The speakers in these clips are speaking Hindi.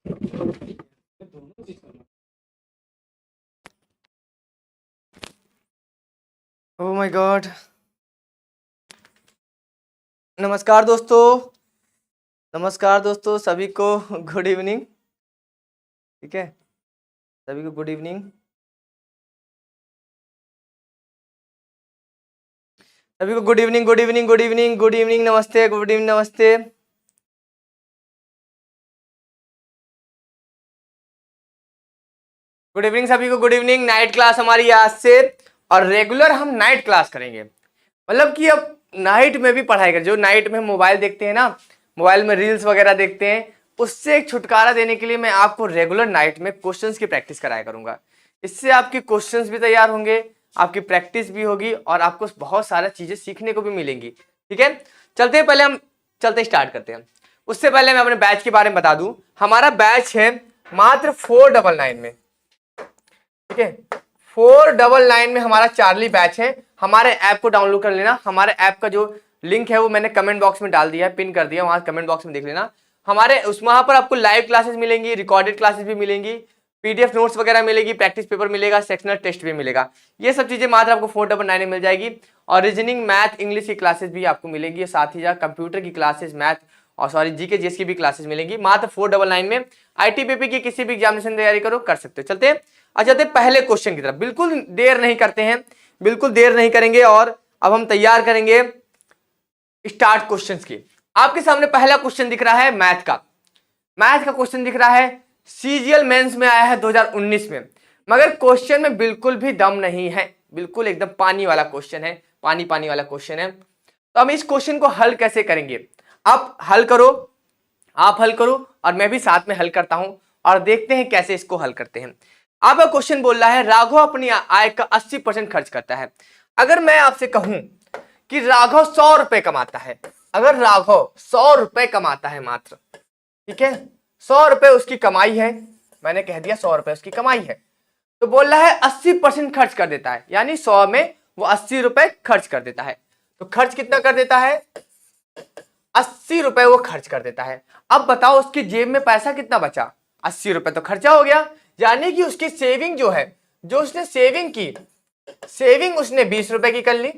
Oh my God. नमस्कार दोस्तों, नमस्कार दोस्तों, सभी को गुड इवनिंग। ठीक है, सभी को गुड इवनिंग। सभी को good evening, good evening, good evening, good evening, नमस्ते, गुड इवनिंग, नमस्ते। गुड इवनिंग सभी को, गुड इवनिंग। नाइट क्लास हमारी आज से, और रेगुलर हम नाइट क्लास करेंगे। मतलब कि अब नाइट में भी पढ़ाई करें। जो नाइट में मोबाइल देखते हैं ना, मोबाइल में रील्स वगैरह देखते हैं, उससे एक छुटकारा देने के लिए मैं आपको रेगुलर नाइट में क्वेश्चंस की प्रैक्टिस कराया करूंगा। इससे आपके क्वेश्चंस भी तैयार होंगे, आपकी प्रैक्टिस भी होगी, और आपको बहुत सारा चीजें सीखने को भी मिलेंगी। ठीक है, चलते हैं, पहले हम चलते स्टार्ट करते हैं। उससे पहले मैं अपने बैच के बारे में बता दूं। हमारा बैच है मात्र 499 में। ठीक है, 499 में हमारा चार्ली बैच है। हमारे ऐप को डाउनलोड कर लेना। हमारे ऐप का जो लिंक है वो मैंने कमेंट बॉक्स में डाल दिया है, पिन कर दिया, वहां कमेंट बॉक्स में देख लेना। हमारे वहां पर आपको लाइव क्लासेस मिलेंगी, रिकॉर्डेड क्लासेस भी मिलेंगी, पीडीएफ नोट्स वगैरह मिलेगी, प्रैक्टिस पेपर मिलेगा, सेक्शनल टेस्ट भी मिलेगा। ये सब चीजें मात्र आपको 499 में मिल जाएगी। और रीजनिंग, मैथ, इंग्लिश की क्लासेस भी आपको मिलेगी, साथ ही कंप्यूटर की क्लासेस, मैथ और सॉरी जीके जीएस की भी क्लासेस मिलेंगी मात्र 499 में। आईटीबीपी की किसी भी एग्जामिनेशन तैयारी करो, कर सकते हो। चलते हैं, अच्छा चलते पहले क्वेश्चन की तरफ। बिल्कुल देर नहीं करते हैं, बिल्कुल देर नहीं करेंगे, और अब हम तैयार करेंगे स्टार्ट क्वेश्चंस की। आपके सामने पहला क्वेश्चन दिख रहा है मैथ का। मैथ का क्वेश्चन दिख रहा है, सीजीएल मेंस में आया है 2019 में, मगर क्वेश्चन में बिल्कुल भी दम नहीं है, बिल्कुल एकदम पानी वाला क्वेश्चन है, पानी पानी वाला क्वेश्चन है। तो हम इस क्वेश्चन को हल कैसे करेंगे? आप हल करो, आप हल करो, और मैं भी साथ में हल करता हूं, और देखते हैं कैसे इसको हल करते हैं। आपका क्वेश्चन बोल रहा है राघव अपनी आय का 80% खर्च करता है। अगर मैं आपसे कहूं कि राघव 100 रुपए कमाता है, अगर राघव 100 रुपए कमाता है मात्र, ठीक है, 100 रुपए उसकी कमाई है, मैंने कह दिया 100 रुपए उसकी कमाई है, तो बोल रहा है 80% खर्च कर देता है, यानी 100 में वो 80 रुपए खर्च कर देता है। तो खर्च कितना कर देता है? 80 रुपए वो खर्च कर देता है। अब बताओ उसकी जेब में पैसा कितना बचा? 80 रुपए तो खर्चा हो गया, यानी कि उसकी सेविंग जो है, जो उसने सेविंग की, सेविंग उसने 20 रुपए की कर ली।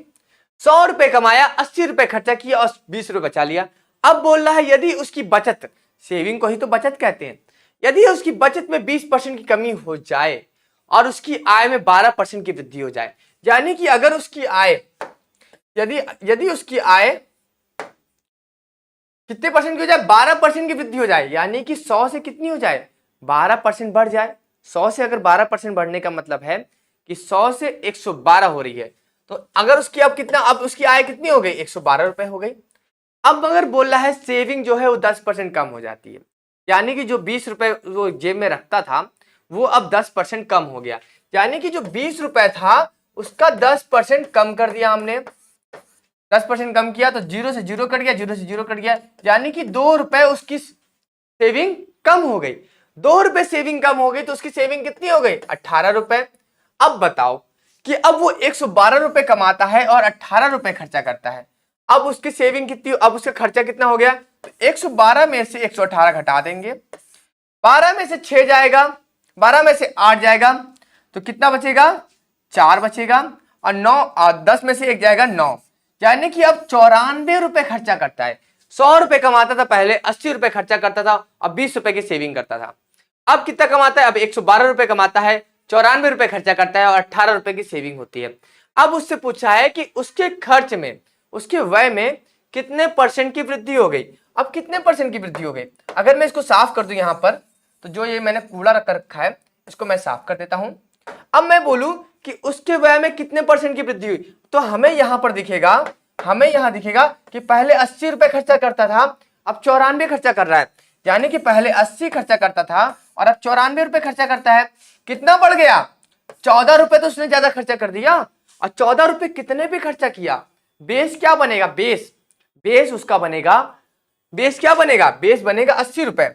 100 रुपए कमाया, 80 रुपए खर्चा किया और 20 रुपए बचा लिया। अब बोल रहा है यदि उसकी बचत, सेविंग को ही तो बचत कहते हैं, यदि उसकी बचत में 20% की कमी हो जाए और उसकी आय में 12% की वृद्धि हो जाए, यानी कि अगर उसकी आय, यदि यदि उसकी आय कितने परसेंट की हो जाए? 12% की वृद्धि हो जाए, यानी कि 100 से कितनी हो जाए? 12% बढ़ जाए। 100 से अगर 12% बढ़ने का मतलब है कि 100 से 112 हो रही है, तो अगर उसकी अब कितना, अब उसकी आय कितनी हो गई? 112 रुपए हो गई। अब अगर बोल रहा है सेविंग जो है वो 10% कम हो जाती है, यानी कि जो 20 रुपए वो जेब में रखता था वो अब 10% कम हो गया, यानी कि जो 20 रुपए था उसका 10% कम कर दिया हमने। 10% कम किया तो 0 से 0 कट गया, 0 से 0 कट गया, यानी कि 2 रुपए उसकी सेविंग कम हो गई। 2 रुपए सेविंग कम हो गई तो उसकी सेविंग कितनी हो गई? 18 रुपए। अब बताओ कि अब वो 112 रुपए कमाता है और 18 रुपए खर्चा करता है, अब उसकी सेविंग कितनी, अब उसका खर्चा कितना हो गया? तो 112 में से 118 घटा देंगे, 12 में से 6 जाएगा, 12 में से 8 जाएगा, तो कितना बचेगा? 4 बचेगा, और 9 10 में से 1 जाएगा 9, यानी कि अब 94 रुपए खर्चा करता है। 100 रुपए कमाता था पहले, 80 रुपए खर्चा करता था, अब 20 रुपए की सेविंग करता था। अब कितना कमाता है? अब 112 रुपए कमाता है, 94 रुपए खर्चा करता है और 18 रुपए की सेविंग होती है। अब उससे पूछा है कि उसके खर्च में, उसके व्यय में कितने परसेंट की वृद्धि हो गई। अब कितने परसेंट की वृद्धि हो गई? अगर मैं इसको साफ कर दूं यहां पर, तो जो ये मैंने कूड़ा रख रखा है इसको मैं साफ कर देता हूं। अब मैं बोलूं कि उसके व्यय में कितने परसेंट की वृद्धि हुई, तो हमें यहां पर दिखेगा, हमें यहां दिखेगा कि पहले 80 रुपए खर्चा करता था, अब 94 खर्चा कर रहा है, यानी कि पहले 80 खर्चा करता था और अब 94 रुपए खर्चा करता है। कितना बढ़ गया? 14 रुपए तो उसने ज्यादा खर्चा कर दिया, और 14 रुपए कितने पे खर्चा किया? बेस क्या बनेगा? बेस, बेस उसका बनेगा, बेस क्या बनेगा? बेस बनेगा 80 रुपए,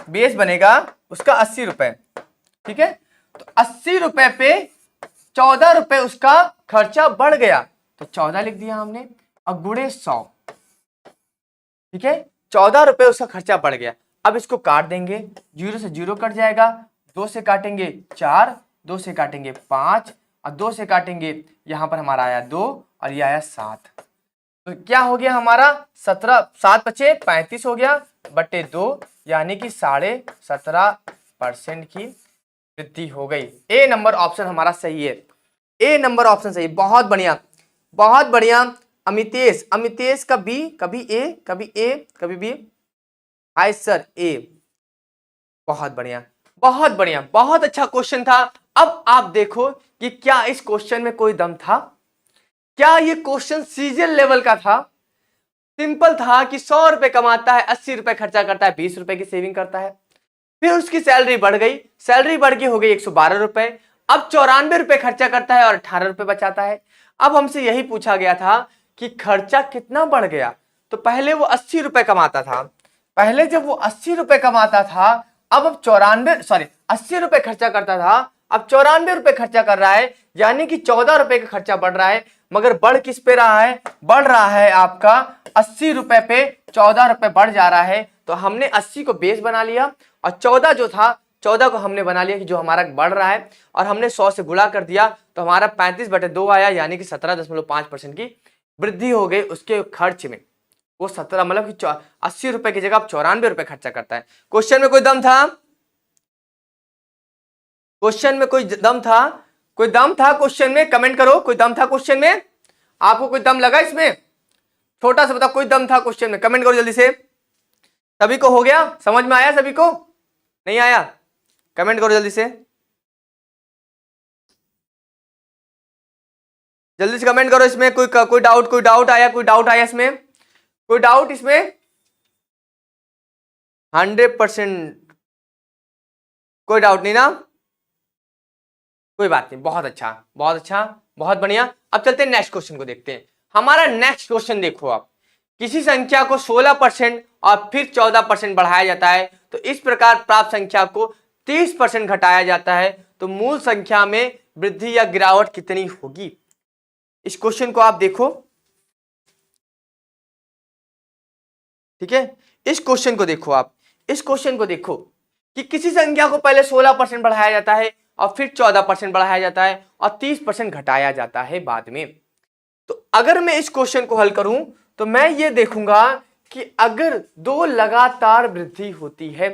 बेस बनेगा उसका 80 रुपए। ठीक है, तो 80 रुपए पे 14 रुपए उसका खर्चा बढ़ गया, तो 14 लिख दिया हमने, और गुणे 100। ठीक है, 14 रुपए उसका खर्चा बढ़ गया। अब इसको काट देंगे, 0 से 0 कट जाएगा, 2 से काटेंगे 4, 2 से काटेंगे 5 और 2 से काटेंगे, यहाँ पर हमारा आया 2 और ये आया 7। तो क्या हो गया हमारा 17, 7 बचे 35 हो गया बटे 2, यानी कि 17.5% की वृद्धि हो गई। ए नंबर ऑप्शन हमारा सही है, ए नंबर ऑप्शन सही, बहुत बढ़िया बहुत बढ़िया। अमितेश, अमितेश का बी, कभी ए कभी ए कभी बी, हाय सर ए, बहुत बढ़िया बहुत बढ़िया, बहुत अच्छा क्वेश्चन था। अब आप देखो कि क्या इस क्वेश्चन में कोई दम था, क्या ये क्वेश्चन सीजन लेवल का था? सिंपल था कि 100 रुपए कमाता है, 80 रुपए खर्चा करता है, 20 रुपए की सेविंग करता है। फिर उसकी सैलरी बढ़ गई, सैलरी बढ़ के हो गई 112 रुपए, अब 94 रुपए खर्चा करता है और 18 रुपए बचाता है। अब हमसे यही पूछा गया था कि खर्चा कितना बढ़ गया। तो पहले वो 80 रुपए कमाता था, पहले जब वो 80 रुपए कमाता था, अब 80 रुपए खर्चा करता था, अब 94 रुपए खर्चा कर रहा है, यानी कि 14 रुपए का खर्चा बढ़ रहा है। मगर बढ़ किस पे रहा है? बढ़ रहा है आपका 80 रुपए पे 14 रुपए बढ़ जा रहा है। तो हमने 80 को बेस बना लिया और 14 जो था, 14 को हमने बना लिया कि जो हमारा बढ़ रहा है, और हमने 100 से गुणा कर दिया तो हमारा 35/2 आया, यानी कि 17.5% की वृद्धि हो गई उसके खर्च में। वो 17 मतलब कि 80 रुपए की जगह अब 94 रुपए खर्चा करता है। क्वेश्चन में कोई दम था? क्वेश्चन में कोई दम था? कोई दम था क्वेश्चन में? कमेंट करो, कोई दम था क्वेश्चन में? आपको कोई दम लगा इसमें? छोटा सा बताओ, कोई दम था क्वेश्चन में? कमेंट करो जल्दी से। सभी को हो गया, समझ में आया? सभी को नहीं आया? कमेंट करो जल्दी से, जल्दी से कमेंट करो। इसमें कोई डाउट आया? कोई डाउट आया इसमें? कोई डाउट इसमें? 100% कोई डाउट नहीं ना? कोई बात नहीं, बहुत अच्छा बहुत अच्छा बहुत बढ़िया। अब चलते हैं नेक्स्ट क्वेश्चन को देखते हैं। हमारा नेक्स्ट क्वेश्चन देखो आप, किसी संख्या को 16% और फिर 14% बढ़ाया जाता है, तो इस प्रकार प्राप्त संख्या को 30% घटाया जाता है, तो मूल संख्या में वृद्धि या गिरावट कितनी होगी? इस क्वेश्चन को आप देखो, ठीक है, इस क्वेश्चन को देखो आप, इस क्वेश्चन को देखो कि किसी संख्या को पहले 16% बढ़ाया जाता है और फिर 14% बढ़ाया जाता है और 30% घटाया जाता है बाद में। तो अगर मैं इस क्वेश्चन को हल करूं तो मैं ये देखूंगा कि अगर दो लगातार वृद्धि होती है,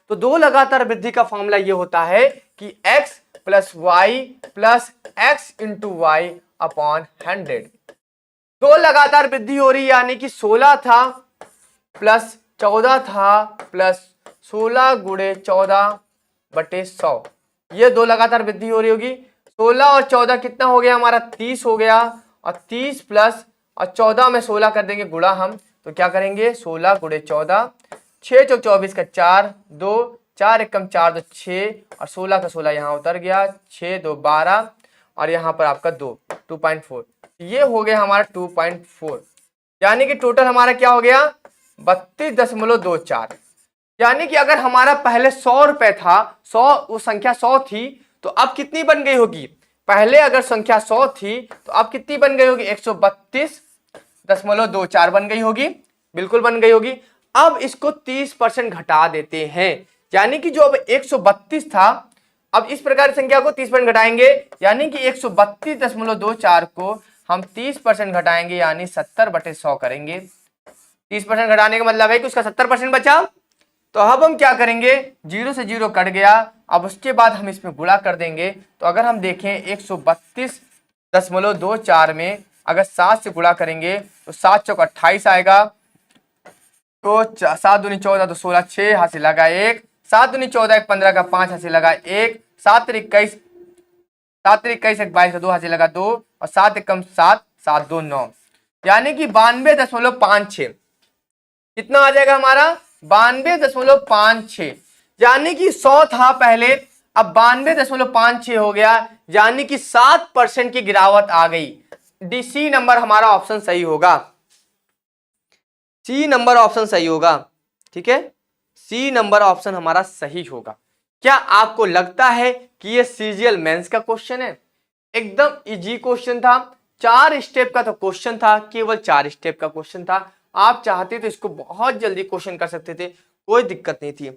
तो दो लगातार वृद्धि का फॉर्मूला ये होता है कि x + y + x × y upon 100। दो लगातार वृद्धि हो रही, यानी कि 16 था प्लस 14 था प्लस 16 × 14/100, ये दो लगातार वृद्धि हो रही होगी। 16 और 14 कितना हो गया हमारा? 30 हो गया, और 30 प्लस और 14 में 16 कर देंगे गुणा हम, तो क्या करेंगे? 16 × 14, 6 × 24 का 4, 2 4 × 4 तो 6, और 16 का 16 यहाँ उतर गया, 6 2 12, और यहाँ पर आपका 2.4, ये हो गया हमारा 2.4, यानी कि टोटल हमारा क्या हो गया? 32.24। यानी कि अगर हमारा पहले 100 रुपए था, 100 वो संख्या 100 थी, तो अब कितनी बन गई होगी? पहले अगर संख्या 100 थी तो अब कितनी बन गई होगी? 132.24 बन गई होगी, बिल्कुल बन गई होगी। अब इसको 30% घटा देते हैं, यानी कि जो अब 132 था, अब इस प्रकार संख्या को 30% घटाएंगे, यानी कि 132.24 को हम 30% घटाएंगे, यानी 70/100 करेंगे। 30% घटाने का मतलब है कि उसका 70% बचा। तो अब हम क्या करेंगे? 0 से 0 कट गया, अब उसके बाद हम इसमें गुणा कर देंगे। तो अगर हम देखें 132.24 में अगर 7 से गुणा करेंगे तो 7 चौक 28 आएगा, तो 7 दूनी 14 तो 16, 6 हाथ से लगा 1, 7 दूनी 14 15 का 5 हाथ से लगा 1, 7 21 1 22 का 2 हाथ से लगा 2, और 7 एकम 7 7 2 9, यानी कि 92.56। कितना आ जाएगा हमारा? 92.56, यानी कि 100 था पहले, अब 92.56 हो गया, यानी कि 7% की गिरावट आ गई। डी सी नंबर हमारा ऑप्शन सही होगा, सी नंबर ऑप्शन सही होगा, ठीक है, सी नंबर ऑप्शन हमारा सही होगा। क्या आपको लगता है कि ये सीजीएल मेंस का क्वेश्चन है? एकदम इजी क्वेश्चन था, 4 स्टेप का तो क्वेश्चन था, केवल 4 स्टेप का क्वेश्चन था। आप चाहते तो इसको बहुत जल्दी क्वेश्चन कर सकते थे, कोई दिक्कत नहीं थी।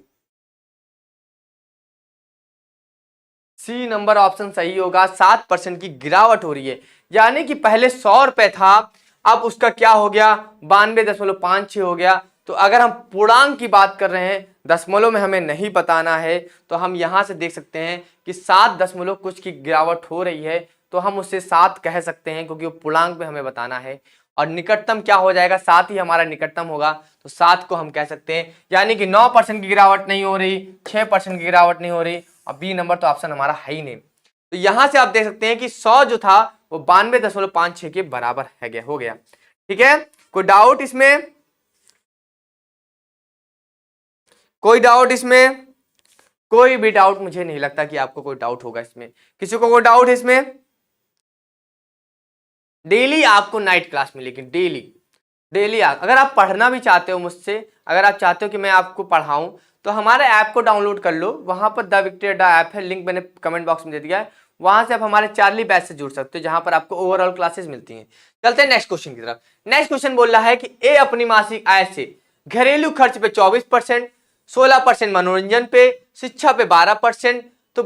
सी नंबर ऑप्शन सही होगा। 7% की गिरावट हो रही है, यानी कि पहले 100 रुपए था, अब उसका क्या हो गया, 92.56 हो गया। तो अगर हम पूर्णांक की बात कर रहे हैं, दशमलव में हमें नहीं बताना है, तो हम यहां से देख सकते हैं कि 7 दशमलव कुछ की गिरावट हो रही है, तो हम उससे 7 कह सकते हैं, क्योंकि वो पूर्णांक में हमें बताना है। और निकटतम क्या हो जाएगा, 7 ही हमारा निकटतम होगा, तो 7 को हम कह सकते हैं। यानी कि 9% की गिरावट नहीं हो रही, 6% की गिरावट नहीं हो रही, और बी नंबर तो ऑप्शन हमारा है ही नहीं। तो यहां से आप देख सकते हैं कि 100 जो था वो 92.56 के बराबर है गया, हो गया। ठीक है, कोई डाउट इसमें? कोई डाउट इसमें? कोई भी डाउट मुझे नहीं लगता कि आपको कोई डाउट होगा इसमें। किसी को कोई डाउट है इसमें? डेली आपको नाइट क्लास मिलेगी, डेली डेली। अगर आप पढ़ना भी चाहते हो मुझसे, अगर आप चाहते हो कि मैं आपको पढ़ाऊं, तो हमारे ऐप को डाउनलोड कर लो। वहां पर द विक्टोरिया ऐप है, लिंक मैंने कमेंट बॉक्स में दे दिया है। वहां से आप हमारे चार्ली बैच से जुड़ सकते हो, जहां पर आपको ओवरऑल क्लासेस मिलती हैं। चलते हैं नेक्स्ट क्वेश्चन की तरफ। नेक्स्ट क्वेश्चन बोल रहा है कि ए अपनी मासिक आय से घरेलू खर्च पे 24%, 16% मनोरंजन पे, शिक्षा पे 12% तो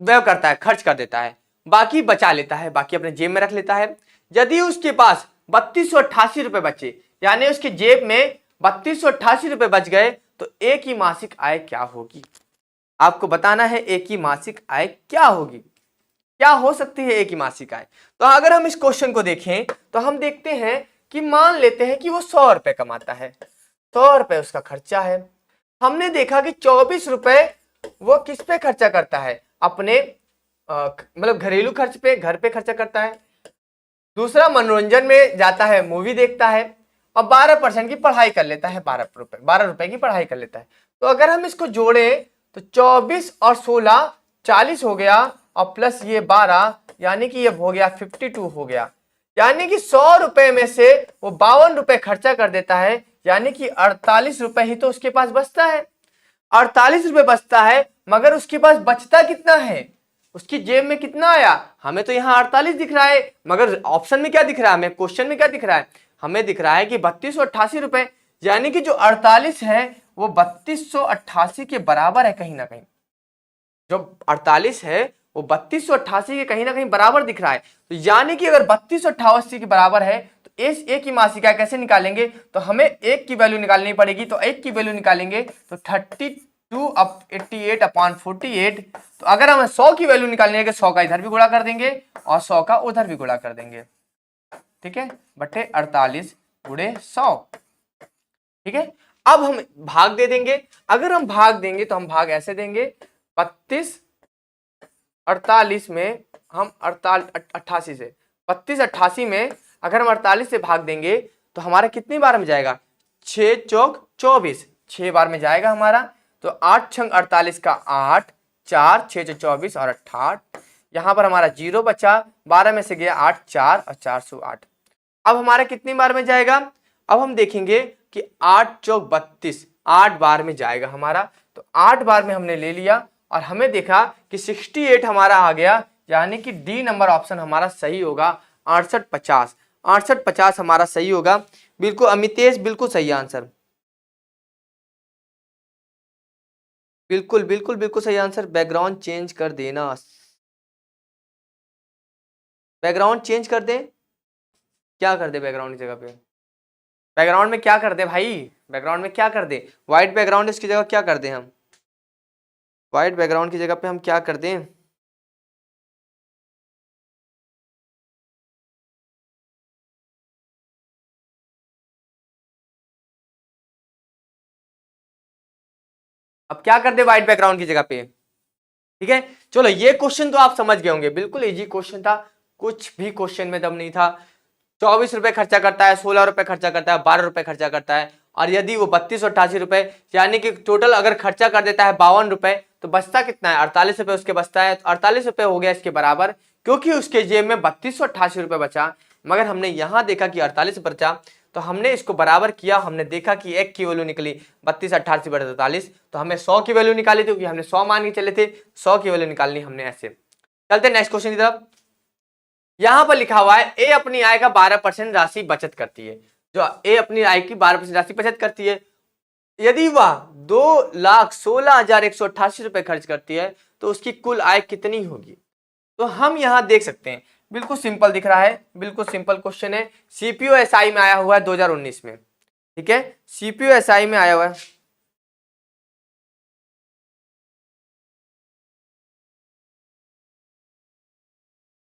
व्यय करता है, खर्च कर देता है, बाकी बचा लेता है, बाकी अपने जेब में रख लेता है। यदि उसके पास 3288 रुपए बचे, यानी उसकी जेब में 3288 रुपए बच गए, तो एक ही मासिक आय क्या होगी? आपको बताना है एक ही मासिक आय क्या होगी, क्या हो सकती है एक ही मासिक आय। तो अगर हम इस क्वेश्चन को देखें, तो हम देखते हैं कि मान लेते हैं कि वो 100 रुपए कमाता है, 100 रुपए उसका खर्चा है। हमने देखा कि 24 रुपए वो किस पे खर्चा करता है, अपने मतलब घरेलू खर्च पे, घर पे खर्चा करता है। दूसरा मनोरंजन में जाता है, मूवी देखता है, और 12% की पढ़ाई कर लेता है, 12 रुपए की पढ़ाई कर लेता है। तो अगर हम इसको जोड़े तो 24 और 16 40 हो गया, और प्लस ये 12, यानी कि ये हो गया 52 हो गया। यानी कि 100 रुपए में से वो 52 रुपए खर्चा कर देता है, यानी कि 48 रुपए ही तो उसके पास बचता है। 48 रुपए बचता है, मगर उसके पास बचता कितना है, उसकी जेब में कितना आया? हमें तो यहाँ 48 दिख रहा है, मगर ऑप्शन में क्या दिख रहा है, हमें क्वेश्चन में क्या दिख रहा है? हमें दिख रहा है कि 3288 रुपए, यानी कि जो 48 है वो 3288 के बराबर है कहीं ना कहीं। जो 48 है वो 3288 के कहीं ना कहीं बराबर दिख रहा है। तो यानी कि अगर 3288 के बराबर है, तो इस एक की मासिक आय कैसे निकालेंगे? तो हमें एक की वैल्यू निकालनी पड़ेगी। तो एक की वैल्यू निकालेंगे तो 32/88/48। तो अगर हमें 100 की वैल्यू निकालनी है, कि 100 का इधर भी गुणा कर देंगे और 100 का उधर भी गुणा कर देंगे, ठीक है, बटे 48 गुणे 100। ठीक है, अब हम भाग दे देंगे। अगर हम भाग देंगे तो हम भाग ऐसे देंगे, 32 48 में हम 88 से 32 88 में अगर हम 48 से भाग देंगे तो हमारा कितनी बार में जाएगा? 6 चौक 24, 6 बार में जाएगा हमारा। तो 8 छंग 48 का 8, 4 6 24 और 68। यहां पर हमारा 0 बचा, 12 में से गया 8, 4 और 408। अब हमारा कितनी बार में जाएगा? अब हम देखेंगे कि 8 चौक 32, 8 बार में जाएगा हमारा। तो 8 बार में हमने ले लिया और हमें देखा कि 68 हमारा आ गया, यानी कि डी नंबर ऑप्शन हमारा सही होगा। 6850, 6850 हमारा सही होगा। बिल्कुल अमितेश, बिल्कुल सही आंसर, बिल्कुल बिल्कुल बिल्कुल सही आंसर। बैकग्राउंड चेंज कर देना, बैकग्राउंड चेंज कर दे, क्या कर दे बैकग्राउंड की जगह पे? बैकग्राउंड में क्या कर दे भाई, बैकग्राउंड में क्या कर दे? व्हाइट बैकग्राउंड, इसकी जगह क्या कर दे हम? व्हाइट बैकग्राउंड की जगह पे हम क्या कर दें? अब क्या कर दे व्हाइट बैकग्राउंड की जगह पे? ठीक है, चलो ये क्वेश्चन तो आप समझ गए होंगे, बिल्कुल इजी क्वेश्चन था, कुछ भी क्वेश्चन में दम नहीं था। 24 रुपए खर्चा करता है, 16 रुपए खर्चा करता है, 12 रुपए खर्चा करता है, और यदि वो 3288 रुपए, यानी कि टोटल अगर खर्चा कर देता है 52 रुपए, तो बचता कितना है? 48 रुपए उसके बचता है। 48 रुपए हो गया इसके बराबर, क्योंकि उसके जेब में 3288 रुपए बचा। मगर हमने यहां देखा कि 48 बचा, तो हमने इसको बराबर किया। हमने देखा कि एक की वैल्यू निकली 3288/48, तो हमें 100 की वैल्यू निकाली थी, क्योंकि हमने 100 मान के चले थे। 100 की वैल्यू निकालनी हमने ऐसे। चलते नेक्स्ट क्वेश्चन की तरफ। यहां पर लिखा हुआ है ए अपनी आय का 12% राशि बचत करती है। जो ए अपनी आय की 12% राशि बचत करती है, यदि वह 2,16,188 रुपए खर्च करती है तो उसकी कुल आय कितनी होगी। तो हम यहां देख सकते हैं, बिल्कुल सिंपल दिख रहा है, बिल्कुल सिंपल क्वेश्चन है। सीपीओ एसआई में आया हुआ है 2019 में, ठीक है, सीपीओ एसआई में आया हुआ है।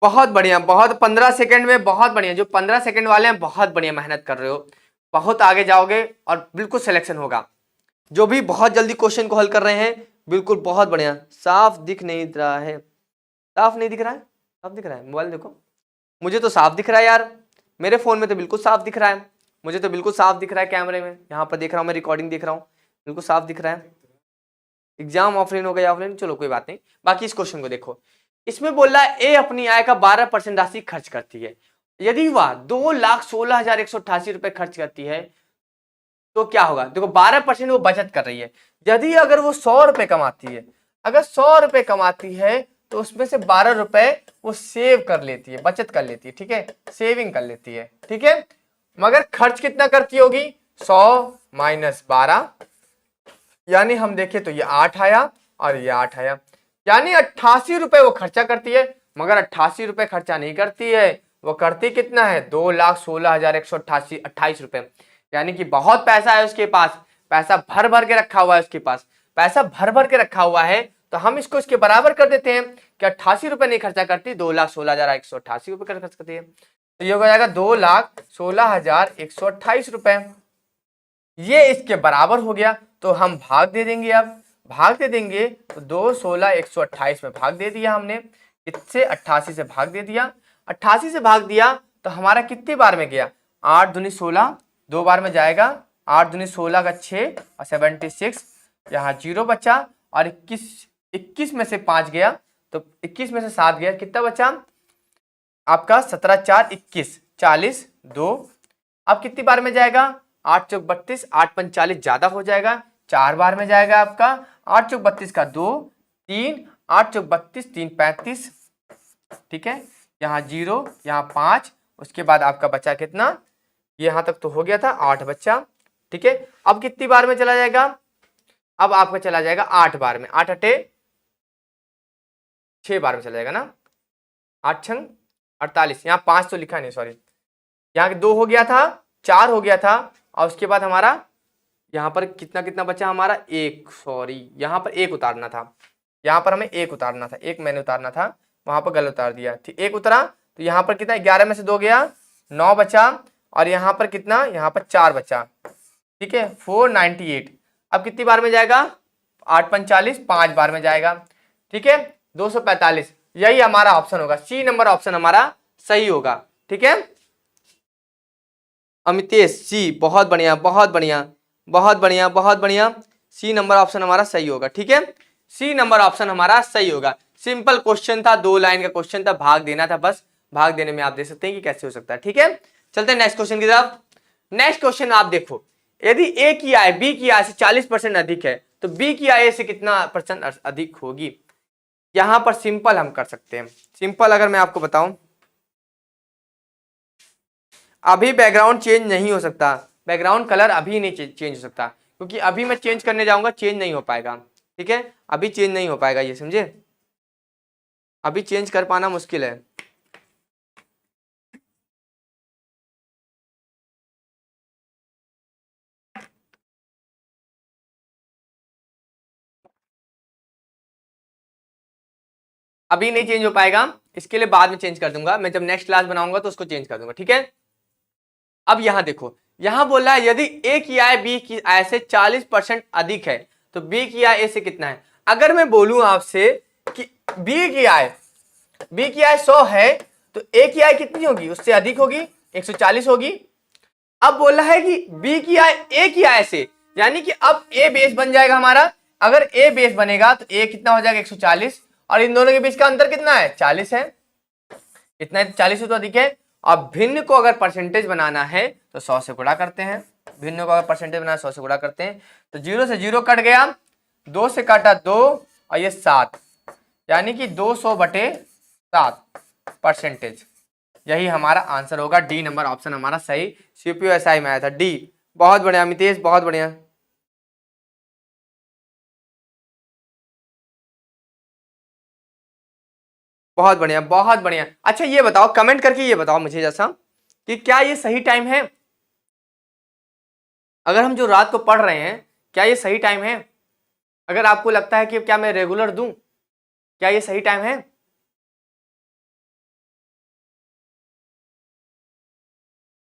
बहुत बढ़िया, बहुत 15 सेकंड में, बहुत बढ़िया। जो 15 सेकंड वाले हैं बहुत बढ़िया मेहनत कर रहे हो, बहुत आगे जाओगे और बिल्कुल सिलेक्शन होगा। जो भी बहुत जल्दी क्वेश्चन को हल कर रहे हैं, बिल्कुल बहुत बढ़िया। साफ दिख नहीं रहा है, साफ नहीं दिख रहा है, साफ दिख रहा है, मोबाइल देखो। मुझे तो साफ दिख रहा है यार, मेरे फोन में तो बिल्कुल साफ दिख रहा है, मुझे तो बिल्कुल साफ दिख रहा है कैमरे में, यहाँ पर देख रहा हूँ मैं, रिकॉर्डिंग देख रहा हूँ, बिल्कुल साफ दिख रहा है। एग्जाम ऑफलाइन हो गया, ऑफलाइन, चलो कोई बात नहीं। बाकी इस क्वेश्चन को देखो, इसमें बोल रहा है ए अपनी आय का 12% राशि खर्च करती है। यदि वह 2,16,188 रुपए खर्च करती है तो क्या होगा। देखो 12% वो बचत कर रही है। यदि अगर वो 100 रुपए कमाती है, अगर 100 रुपए कमाती है तो उसमें से 12 रुपए वो सेव कर लेती है, बचत कर लेती है, ठीक है, सेविंग कर लेती है, ठीक है। मगर खर्च कितना करती होगी, 100 माइनस 12, यानी हम देखें तो ये 8 आया और ये 8 आया, यानी 88 रुपए वो खर्चा करती है। मगर 88 रुपए खर्चा नहीं करती है, वो करती कितना है, 2,16,188 28 रुपए। यानी कि बहुत पैसा है उसके पास, पैसा भर भर के रखा हुआ है उसके पास, पैसा भर भर के रखा हुआ है। तो हम इसको इसके बराबर कर देते हैं कि 88 रुपए नहीं खर्चा करती, 2,16,188 रुपए खर्च करती है। तो ये हो जाएगा 2,16,128 रुपए, ये इसके बराबर हो गया। तो हम भाग दे देंगे, अब भाग दे देंगे तो 2,16,128 में भाग दे दिया हमने, इससे 88 से भाग दे दिया, 88 से भाग दिया तो हमारा कितने बार में गया, 8 दूनी 16, 2 बार में जाएगा, 8 दूनी 16 का 6 और 76, यहाँ 0 बचा और 21 में से 5 गया तो 21 में से 7 गया, कितना बचा आपका 17 4 21 40 2। अब कितनी बार में जाएगा, 8 चौक 32, 8 पंच 40 ज्यादा हो जाएगा, 4 बार में जाएगा आपका, 8 चौक 32 का 2 3, 8 चौक 32 3 35, ठीक है, यहाँ 0 यहाँ 5, उसके बाद आपका बचा कितना, यहाँ तक तो हो गया था, 8 बच्चा, ठीक है। अब कितनी बार में चला जाएगा, अब आपका चला जाएगा 8 बार में, 8 अटे 6 बार में चला जाएगा ना, 8 छंग 48, यहाँ 5 तो लिखा नहीं, सॉरी, यहाँ 2 हो गया था, 4 हो गया था और उसके बाद हमारा यहाँ पर कितना कितना बचा हमारा, 1, सॉरी यहाँ पर 1 उतारना था, यहाँ पर हमें 1 उतारना था, 1 मैंने उतारना था, वहां पर गलत उतार दिया, ठीक, 1 उतरा तो यहाँ पर कितना, 11 में से 2 गया, 9 बचा और यहाँ पर कितना, यहाँ पर 4 बचा, ठीक है, 498। अब कितनी बार में जाएगा, 8 पंच 40, 5 बार में जाएगा, ठीक है, 245। यही हमारा ऑप्शन होगा, सी नंबर ऑप्शन हमारा सही होगा, ठीक है। अमितेश सी, बहुत बढ़िया बहुत बढ़िया बहुत बढ़िया बहुत बढ़िया, सी नंबर ऑप्शन हमारा सही होगा, ठीक है, सी नंबर ऑप्शन हमारा सही होगा। सिंपल क्वेश्चन था, 2 लाइन का क्वेश्चन था, भाग देना था बस, भाग देने में आप देख सकते हैं कि कैसे हो सकता है, ठीक है। चलते हैं नेक्स्ट क्वेश्चन की तरफ। नेक्स्ट क्वेश्चन आप देखो, यदि ए की आय बी की आय से 40% अधिक है तो बी की आय से कितना परसेंट अधिक होगी। यहां पर सिंपल हम कर सकते हैं, सिंपल अगर मैं आपको बताऊं, अभी बैकग्राउंड चेंज नहीं हो सकता, बैकग्राउंड कलर अभी नहीं चेंज हो सकता, क्योंकि अभी मैं चेंज करने जाऊंगा चेंज नहीं हो पाएगा, ठीक है, अभी चेंज नहीं हो पाएगा, ये समझे, अभी चेंज कर पाना मुश्किल है। अभी नहीं चेंज हो पाएगा, इसके लिए बाद में चेंज कर दूंगा, मैं जब नेक्स्ट क्लास बनाऊंगा तो उसको चेंज कर दूंगा, ठीक है। अब यहां देखो, यहां बोला है यदि ए की आय बी की आय से 40% अधिक है तो बी की आय ए से कितना है। अगर मैं बोलूं आपसे कि बी की आय 100 है तो ए की आय कितनी होगी, उससे अधिक होगी, 140 होगी। अब बोला है कि बी की आय ए की आय से, यानी कि अब ए बेस बन जाएगा हमारा, अगर ए बेस बनेगा तो ए कितना हो जाएगा, 140, और इन दोनों के बीच का अंतर कितना है, 40 है, इतना 40 तो अधिक है। अब भिन्न को अगर परसेंटेज बनाना है तो 100 से गुणा करते हैं, भिन्न को अगर परसेंटेज बनाना 100 से गुणा करते हैं, तो 0 से 0 कट गया, 2 से काटा 2 और ये 7, यानी कि 200/7%। यही हमारा आंसर होगा, डी नंबर ऑप्शन हमारा सही, सीपीओ एसआई में आया था डी। बहुत बढ़िया अमितेश, बहुत बढ़िया। बहुत बढ़िया बहुत बढ़िया। अच्छा ये बताओ, कमेंट करके ये बताओ मुझे जैसा कि क्या ये सही टाइम है? अगर हम जो रात को पढ़ रहे हैं क्या ये सही टाइम है? अगर आपको लगता है कि क्या मैं रेगुलर दूं, क्या ये सही टाइम है?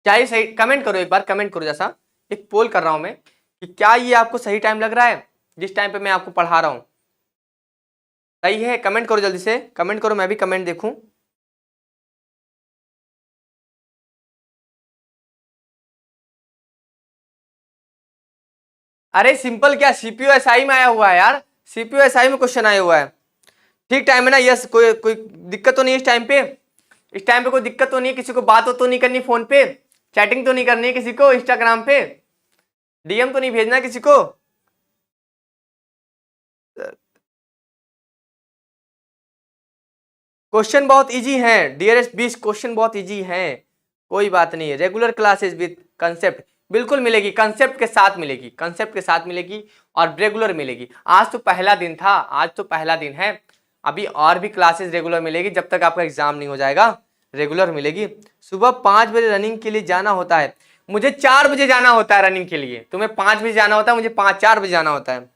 क्या ये सही, कमेंट करो एक बार, कमेंट करो जैसा, एक पोल कर रहा हूं मैं कि क्या ये आपको सही टाइम लग रहा है जिस टाइम पे मैं आपको पढ़ा रहा हूं? सही है? कमेंट करो जल्दी से, कमेंट करो, मैं भी कमेंट देखूं। अरे सिंपल क्या, सीपीयू एसआई में आया हुआ है यार, सीपीयू एसआई में क्वेश्चन आया हुआ है। ठीक टाइम है ना? यस, कोई कोई दिक्कत तो नहीं है इस टाइम पे? इस टाइम पे कोई दिक्कत तो नहीं है? किसी को बात तो नहीं करनी फोन पे, चैटिंग तो नहीं करनी है किसी को इंस्टाग्राम पे, डीएम तो नहीं भेजना किसी को? क्वेश्चन बहुत इजी है डियरेस्ट 20, क्वेश्चन बहुत इजी है, कोई बात नहीं है। रेगुलर क्लासेस विद कंसेप्ट बिल्कुल मिलेगी, कंसेप्ट के साथ मिलेगी, कंसेप्ट के साथ मिलेगी और रेगुलर मिलेगी। आज तो पहला दिन था, आज तो पहला दिन है, अभी और भी क्लासेस रेगुलर मिलेगी जब तक आपका एग्जाम नहीं हो जाएगा, रेगुलर मिलेगी। सुबह 5 बजे रनिंग के लिए जाना होता है, मुझे 4 बजे जाना होता है रनिंग के लिए, तुम्हें 5 बजे जाना होता है, मुझे 4 बजे जाना होता है।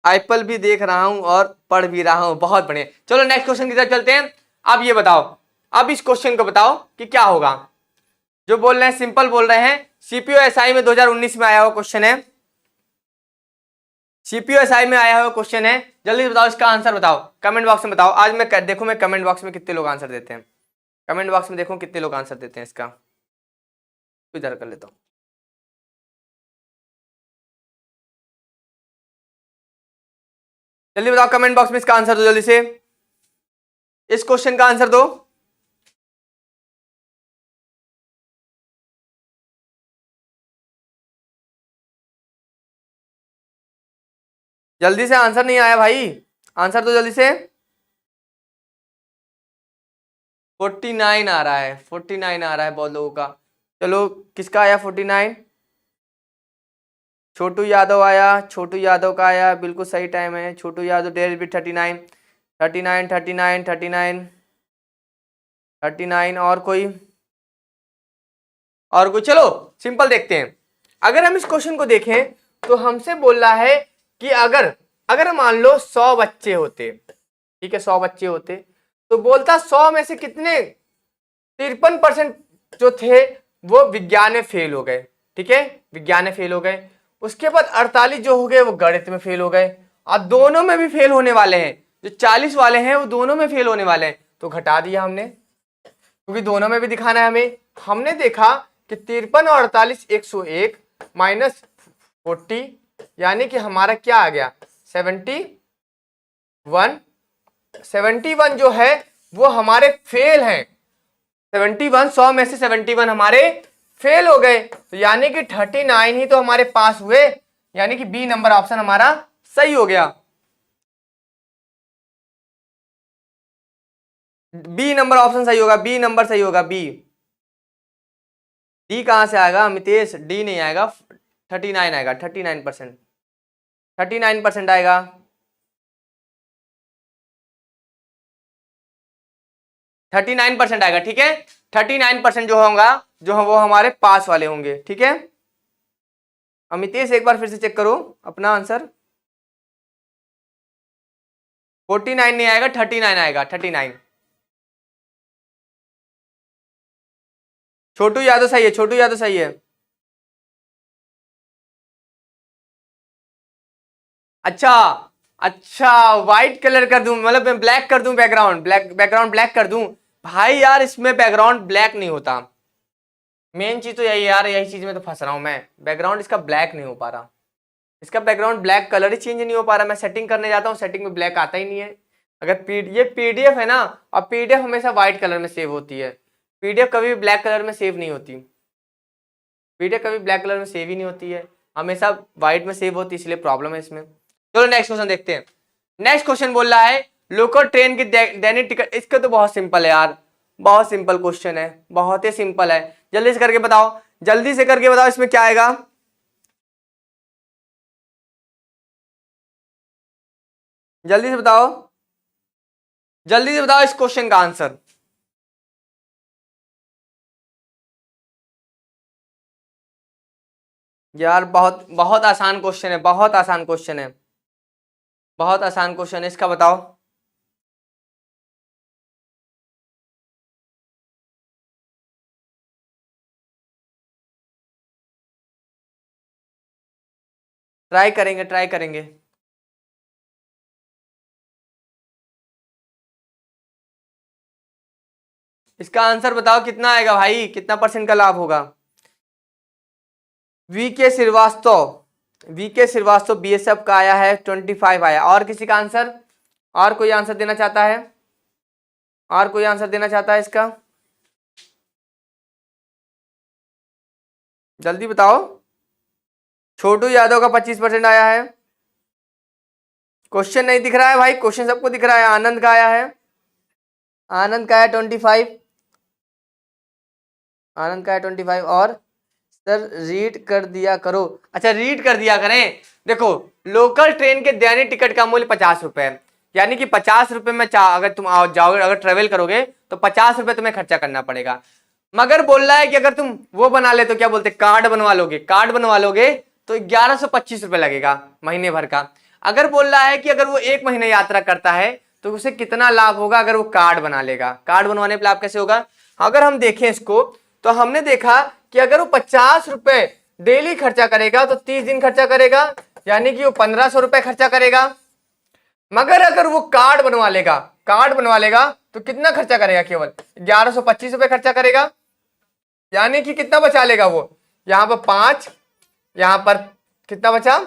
आईपल भी देख रहा हूं और पढ़ भी रहा हूं, बहुत बढ़िया। चलो नेक्स्ट क्वेश्चन की तरफ चलते हैं। अब ये बताओ, अब इस क्वेश्चन को बताओ कि क्या होगा। जो बोल रहे हैं सिंपल बोल रहे हैं, सीपीयू एसआई में 2019 में आया हुआ क्वेश्चन है, सीपीयू एसआई में आया हुआ क्वेश्चन है, जल्दी बताओ इसका आंसर बताओ, कमेंट बॉक्स में बताओ। आज मैं देखो मैं कमेंट बॉक्स में कितने लोग आंसर देते हैं, कमेंट बॉक्स में देखो कितने लोग आंसर देते हैं इसका, इधर कर लेता हूं। जल्दी बताओ कमेंट बॉक्स में इसका आंसर दो, जल्दी से इस क्वेश्चन का आंसर दो। जल्दी से, आंसर नहीं आया भाई, आंसर दो जल्दी से। 49 आ रहा है, 49 आ रहा है बहुत लोगों का। चलो किसका आया 49? छोटू यादव आया, छोटू यादव का आया, बिल्कुल सही टाइम है। छोटू यादव डेयर भी 39, 39, 39, 39, 39। और कोई, और कोई? चलो सिंपल देखते हैं। अगर हम इस क्वेश्चन को देखें तो हमसे बोल रहा है कि अगर अगर मान लो 100 बच्चे होते, ठीक है 100 बच्चे होते, तो बोलता 100 में से कितने 53% जो थे वो विज्ञान में फेल हो गए, ठीक है विज्ञान में फेल हो गए। उसके बाद 48 जो हो गए वो गणित में फेल हो गए, और दोनों में भी फेल होने वाले हैं, जो 40 वाले हैं वो दोनों में फेल होने वाले हैं। तो घटा दिया हमने, क्योंकि दोनों में भी दिखाना है हमें। हमने देखा कि 53 और 48 101 माइनस 40, यानी कि हमारा क्या आ गया 71। 71 जो है वो हमारे फेल हैं, 71, 100 में से 71 हमारे फेल हो गए, तो यानी कि 39 ही तो हमारे पास हुए, यानी कि बी नंबर ऑप्शन हमारा सही हो गया। बी नंबर ऑप्शन सही होगा, बी नंबर सही होगा, बी। डी कहां से आएगा मितेश? डी नहीं आएगा, 39 आएगा, 39%, 39% आएगा। 39% आएगा, ठीक है 39% जो होगा, जो वो हमारे पास वाले होंगे, ठीक है। अमितेश एक बार फिर से चेक करो अपना आंसर। 49 नहीं आएगा, 39 आएगा, 39। छोटू यादव सही है, छोटू यादव सही है। अच्छा अच्छा, व्हाइट कलर कर दूं, मतलब मैं ब्लैक कर दूं, बैकग्राउंड ब्लैक, बैकग्राउंड ब्लैक कर दूं? भाई यार इसमें बैकग्राउंड ब्लैक नहीं होता, मेन चीज तो यही यार, यही चीज में तो फंस रहा हूं मैं, बैकग्राउंड इसका ब्लैक नहीं हो पा रहा, इसका बैकग्राउंड ब्लैक कलर ही चेंज नहीं हो पा रहा। मैं सेटिंग करने जाता हूँ, सेटिंग में ब्लैक आता ही नहीं है। अगर ये पीडीएफ है ना, और पीडीएफ हमेशा व्हाइट कलर में सेव होती है, पीडीएफ कभी भी ब्लैक कलर में सेव नहीं होती, पीडीएफ कभी ब्लैक कलर में सेव ही नहीं होती है, हमेशा व्हाइट में सेव होती है, इसलिए प्रॉब्लम है इसमें। चलो नेक्स्ट क्वेश्चन देखते हैं। नेक्स्ट क्वेश्चन बोल रहा है लोकल ट्रेन की दैनिक टिकट, इसका तो बहुत सिंपल है यार, बहुत सिंपल क्वेश्चन है, बहुत ही सिंपल है। जल्दी से करके बताओ, जल्दी से करके बताओ इसमें क्या आएगा, जल्दी से बताओ। जल्दी से बताओ इस क्वेश्चन का आंसर। यार बहुत बहुत आसान क्वेश्चन है, बहुत आसान क्वेश्चन है, बहुत आसान क्वेश्चन है, इसका बताओ। ट्राई करेंगे, ट्राई करेंगे। इसका आंसर बताओ कितना आएगा भाई, कितना परसेंट का लाभ होगा। VK Srivastava, VK Srivastava BSF का आया है 25 आया। और किसी का आंसर, और कोई आंसर देना चाहता है, और कोई आंसर देना चाहता है इसका, जल्दी बताओ। छोटू यादव का 25% आया है। क्वेश्चन नहीं दिख रहा है भाई, क्वेश्चन सबको दिख रहा है। आनंद का आया है, आनंद का है 25, आनंद का है 25। और सर रीड कर दिया करो। अच्छा रीड कर दिया करें। देखो लोकल ट्रेन के दैनिक टिकट का मूल्य 50 रुपए है, यानी कि 50 रुपए में अगर तुम जाओगे, अगर ट्रेवल करोगे तो 50 रुपए तुम्हें खर्चा करना पड़ेगा। मगर बोल रहा है कि अगर तुम वो बना ले तो क्या बोलते, कार्ड बनवा लोगे, कार्ड बनवा लोगे तो 1125 रुपए लगेगा महीने भर का। अगर बोल रहा है कि अगर वो 1 महीने यात्रा करता है तो उसे कितना लाभ होगा अगर वो कार्ड बना लेगा। कार्ड बनवाने पर लाभ कैसे होगा, अगर हम देखें इसको तो हमने देखा कि अगर वो 50 रुपए डेली खर्चा करेगा तो 30 दिन खर्चा करेगा, यानी कि वो 1500 रुपए खर्चा करेगा। मगर अगर वो कार्ड बनवा लेगा, कार्ड बनवा लेगा तो कितना खर्चा करेगा, केवल 1125 रुपए खर्चा करेगा, यानी कि कितना बचा लेगा वो, यहां पर 5, यहां पर कितना बचा,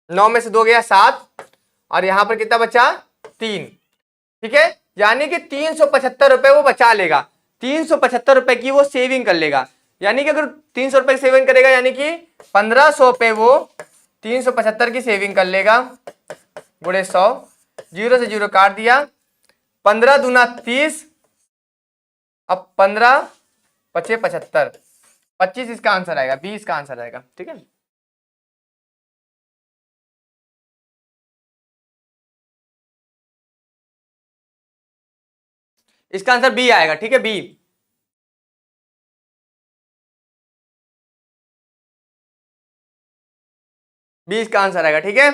9 में से 2 गया 7, और यहां पर कितना बचा 3। ठीक है, यानी कि 375 रुपए वो बचा लेगा, 375 रुपए की वो सेविंग कर लेगा। यानी कि अगर 300 रुपए की सेविंग करेगा यानी कि 1500 पे वो 375 की सेविंग कर लेगा, गुणे 100, 0 से 0 काट दिया, 15 दूना 30, अब 15 पचे 75, 25 इसका आंसर आएगा, 20 का आंसर आएगा। ठीक है, इसका आंसर बी आएगा। ठीक है, बी। बी इसका आंसर आएगा। ठीक है,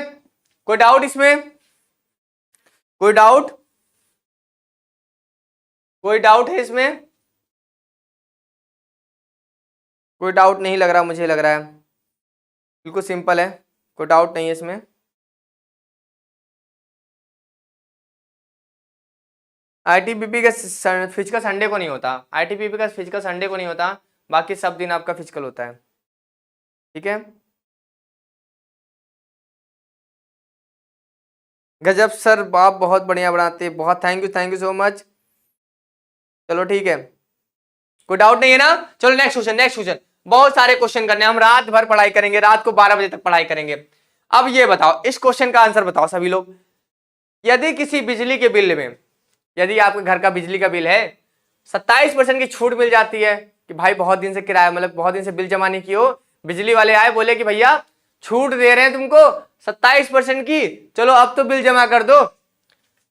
कोई डाउट इसमें, कोई डाउट, कोई डाउट है इसमें, कोई डाउट नहीं लग रहा, मुझे लग रहा है बिल्कुल सिंपल है, कोई डाउट नहीं है इसमें। आईटीबीपी का फिजिकल संडे को नहीं होता, आईटीबीपी का फिजिकल संडे को नहीं होता, बाकी सब दिन आपका फिजिकल होता है। ठीक है, गजब सर, आप बहुत बढ़िया बनाते, बहुत थैंक यू सो मच। चलो ठीक है, कोई डाउट नहीं है ना। चलो नेक्स्ट क्वेश्चन, नेक्स्ट क्वेश्चन, बहुत सारे क्वेश्चन करने, हम रात भर पढ़ाई करेंगे, रात को 12 बजे तक पढ़ाई करेंगे। अब ये बताओ, इस क्वेश्चन का आंसर बताओ सभी लोग। यदि किसी बिजली के बिल में, यदि आपके घर का बिजली का बिल है, 27% की छूट मिल जाती है कि भाई बहुत दिन से किराया, मतलब बहुत दिन से बिल जमा नहीं किए हो, बिजली वाले आए बोले कि भैया छूट दे रहे हैं तुमको 27% की, चलो अब तो बिल जमा कर दो।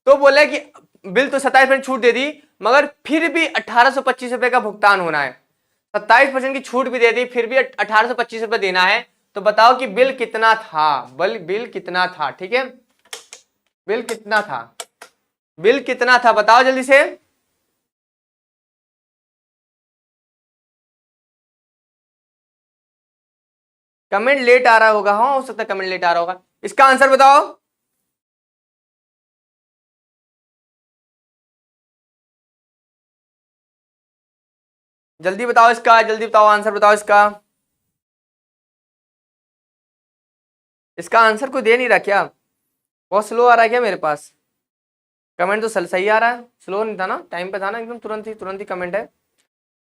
तो बोले कि बिल तो 27% छूट दे दी, मगर फिर भी 1825 रुपए का भुगतान होना है। 27% की छूट भी दे दी, फिर भी 1825 रुपए देना है। तो बताओ कि बिल कितना था, बिल कितना था। ठीक है, बिल कितना था, बिल कितना था बताओ जल्दी से। कमेंट लेट आ रहा होगा, हाँ हो सकता है कमेंट लेट आ रहा होगा। इसका आंसर बताओ, जल्दी बताओ इसका, जल्दी बताओ आंसर बताओ इसका। इसका आंसर कोई दे नहीं रहा क्या, बहुत स्लो आ रहा है क्या मेरे पास। कमेंट तो सही आ रहा है, स्लो नहीं था ना, टाइम पे था ना एकदम, तुरंत ही कमेंट है।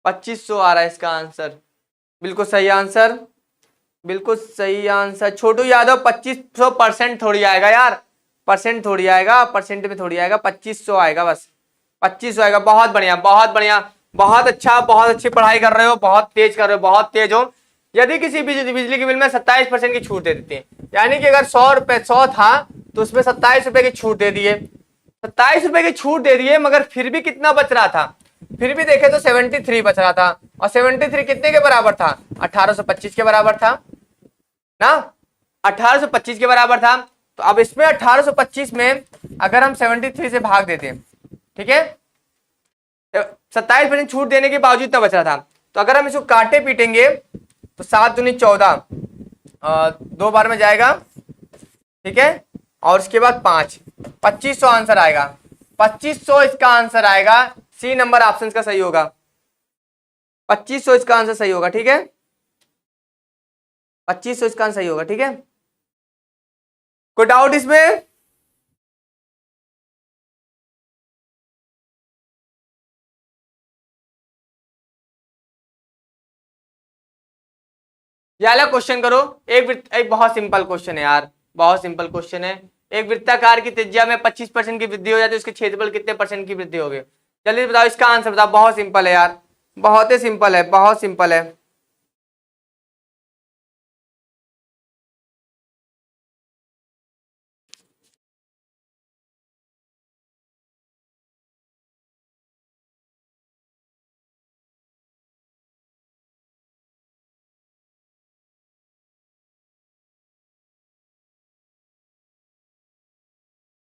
2500 आ रहा है इसका आंसर, बिल्कुल सही आंसर, बिल्कुल सही आंसर। छोटू यादव 2500% थोड़ी आएगा यार, परसेंट थोड़ी आएगा, परसेंट में थोड़ी आएगा, 2500 आएगा बस, 2500 आएगा। बहुत बढ़िया, बहुत बढ़िया, बहुत अच्छा, बहुत अच्छी पढ़ाई कर रहे हो, बहुत तेज कर रहे हो, बहुत तेज हो। यदि किसी बिजली के बिल में 27% की छूट दे देते हैं, यानी कि अगर 100 रुपए 100 था तो उसमें 27 रुपए की छूट दे दिए, ₹27 की छूट दे दी है, मगर फिर भी कितना बच रहा था, फिर भी देखे तो 73 बच रहा था। और 73 कितने के बराबर था, 1825 के बराबर था ना, 1825 के बराबर था। तो अब इसमें 1825 में अगर हम 73 से भाग देते हैं, ठीक है, 27% छूट देने के बावजूद इतना बच रहा था। तो अगर हम इसको काटे पीटेंगे तो 7 दूनी 14, 2 बार में जाएगा, ठीक है, और उसके बाद 5, 2500 आंसर आएगा। 2500 इसका आंसर आएगा, सी नंबर ऑप्शन का सही होगा। 2500 इसका आंसर सही होगा, ठीक है, 2500 इसका आंसर सही होगा, ठीक है। कोई डाउट इसमें? ये वाला क्वेश्चन करो। एक बहुत सिंपल क्वेश्चन है यार, बहुत सिंपल क्वेश्चन है। एक वृत्ताकार की त्रिज्या में 25% की वृद्धि हो जाती है, उसके क्षेत्रफल कितने परसेंट की वृद्धि होगी? जल्दी बताओ इसका आंसर बताओ। बहुत सिंपल है यार, बहुत ही सिंपल है, बहुत सिंपल है।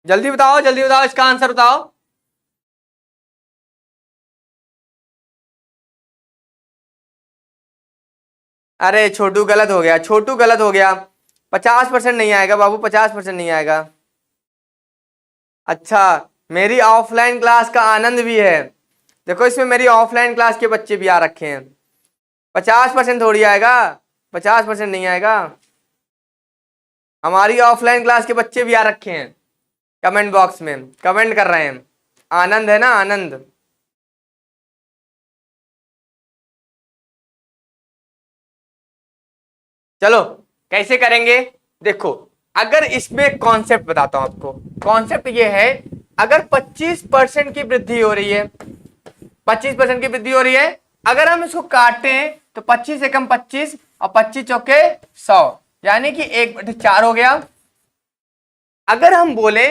जल्दी बताओ, जल्दी बताओ, इसका आंसर बताओ। अरे छोटू गलत हो गया, छोटू गलत हो गया। 50% नहीं आएगा बाबू, 50% नहीं आएगा। अच्छा, मेरी ऑफलाइन क्लास का आनंद भी है। देखो इसमें मेरी ऑफलाइन क्लास के बच्चे भी आ रखे हैं। 50% थोड़ी आएगा, 50% नहीं आएगा। हमारी ऑफलाइन क्लास के बच्चे भी आ रखे हैं, कमेंट बॉक्स में कमेंट कर रहे हैं। आनंद है ना, आनंद। चलो कैसे करेंगे, देखो, अगर इसमें कॉन्सेप्ट बताता हूं आपको। कॉन्सेप्ट ये है, अगर 25% की वृद्धि हो रही है, 25% की वृद्धि हो रही है, अगर हम इसको काटें तो 25 एकम 25 और 25 चौके 100, यानी कि 1/4 हो गया। अगर हम बोले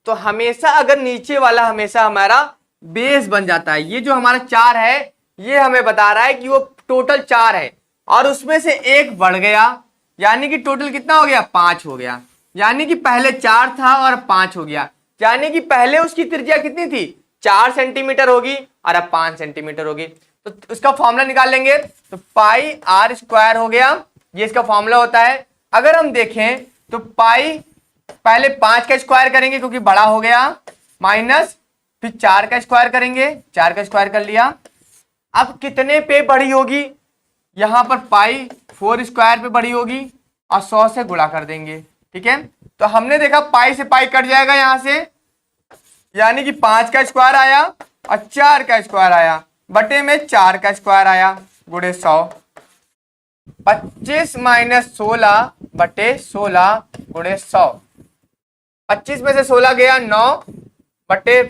तो हमेशा अगर नीचे वाला हमेशा हमारा बेस बन जाता है। ये जो हमारा 4 है, ये हमें बता रहा है कि वो टोटल 4 है और उसमें से एक बढ़ गया, यानी कि टोटल कितना हो गया, 5 हो गया। यानी कि पहले 4 था और 5 हो गया, यानी कि पहले उसकी त्रिज्या कितनी थी, 4 सेंटीमीटर होगी और अब 5 सेंटीमीटर होगी। तो उसका फॉर्मूला निकाल लेंगे, तो पाई आर स्क्वायर हो गया, ये इसका फॉर्मूला होता है। अगर हम देखें तो पाई, पहले 5 का स्क्वायर करेंगे क्योंकि बड़ा हो गया, माइनस फिर 4 का स्क्वायर करेंगे, 4 का स्क्वायर कर लिया। अब कितने पे बड़ी होगी, यहां पर पाई 4 स्क्वायर पे बड़ी होगी और 100 से गुणा कर देंगे, ठीक है। तो हमने देखा पाई से पाई कट जाएगा यहां से, यानी कि 5 का स्क्वायर आया और 4 का स्क्वायर आया, बटे में 4 का स्क्वायर आया, गुणे 100। 25 माइनस 16 बटे 16 गुणे 100। 25 में से 16 गया 9 बटे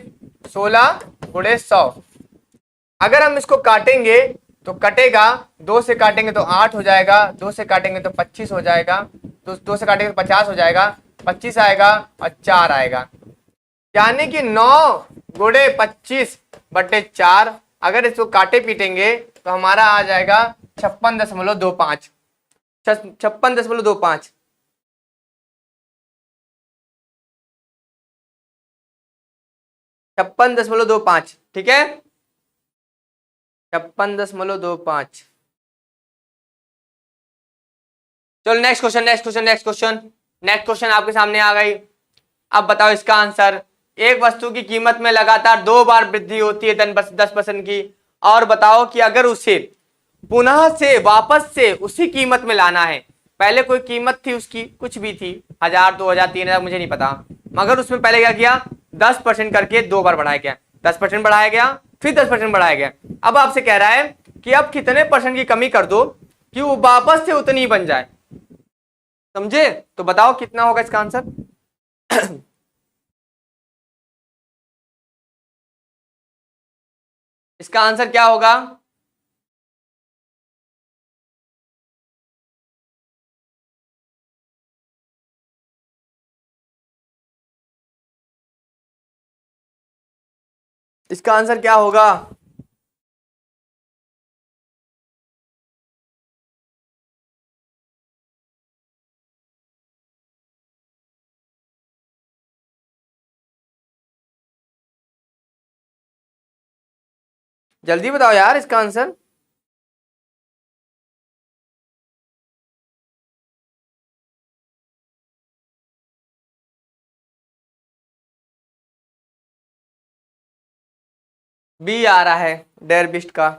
16 गुणे 100। अगर हम इसको काटेंगे तो कटेगा, 2 से काटेंगे तो 8 हो जाएगा, 2 से काटेंगे तो 25 हो जाएगा, तो 2 से काटेंगे तो 50 हो जाएगा, 25 आएगा और 4 आएगा, यानी कि 9 गुणे 25 बटे 4। अगर इसको काटे पीटेंगे तो हमारा आ जाएगा 56.25, 56.25, 56.25, ठीक है, 56.25। चलो next question, next question, next question, next question आपके सामने आ गई। अब बताओ इसका आंसर। एक वस्तु की कीमत में लगातार 2 बार वृद्धि होती है 10% की, और बताओ कि अगर उसे पुनः से वापस से उसी कीमत में लाना है, पहले कोई कीमत थी उसकी, कुछ भी थी, 1000, 2000, 3000, मुझे नहीं पता, मगर उसमें पहले क्या किया, 10% करके 2 बार बढ़ाया गया, 10% बढ़ाया गया, फिर 10% बढ़ाया गया। अब आपसे कह रहा है कि अब कितने परसेंट की कमी कर दो कि वो वापस से उतनी ही बन जाए, समझे? तो बताओ कितना होगा इसका आंसर। इसका आंसर क्या होगा? इसका आंसर क्या होगा? जल्दी बताओ यार इसका आंसर। बी आ रहा है, डेरबिस्ट का।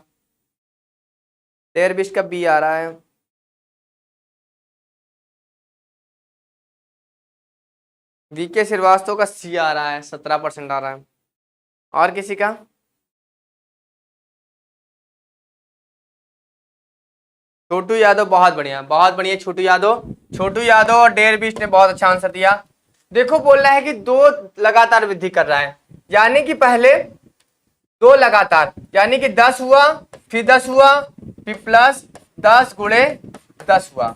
डेरबिस्ट का बी आ रहा है। वीके श्रीवास्तव का सी आ रहा है, 17% आ रहा है। और किसी का? छोटू यादव, बहुत बढ़िया बहुत बढ़िया छोटू यादव। छोटू यादव और डेरबिस्ट ने बहुत अच्छा आंसर दिया। देखो बोल रहा है कि दो लगातार वृद्धि कर रहा है, यानी कि पहले दो लगातार, यानी कि 10 हुआ, फिर 10 हुआ, फिर प्लस 10 गुणे 10 हुआ।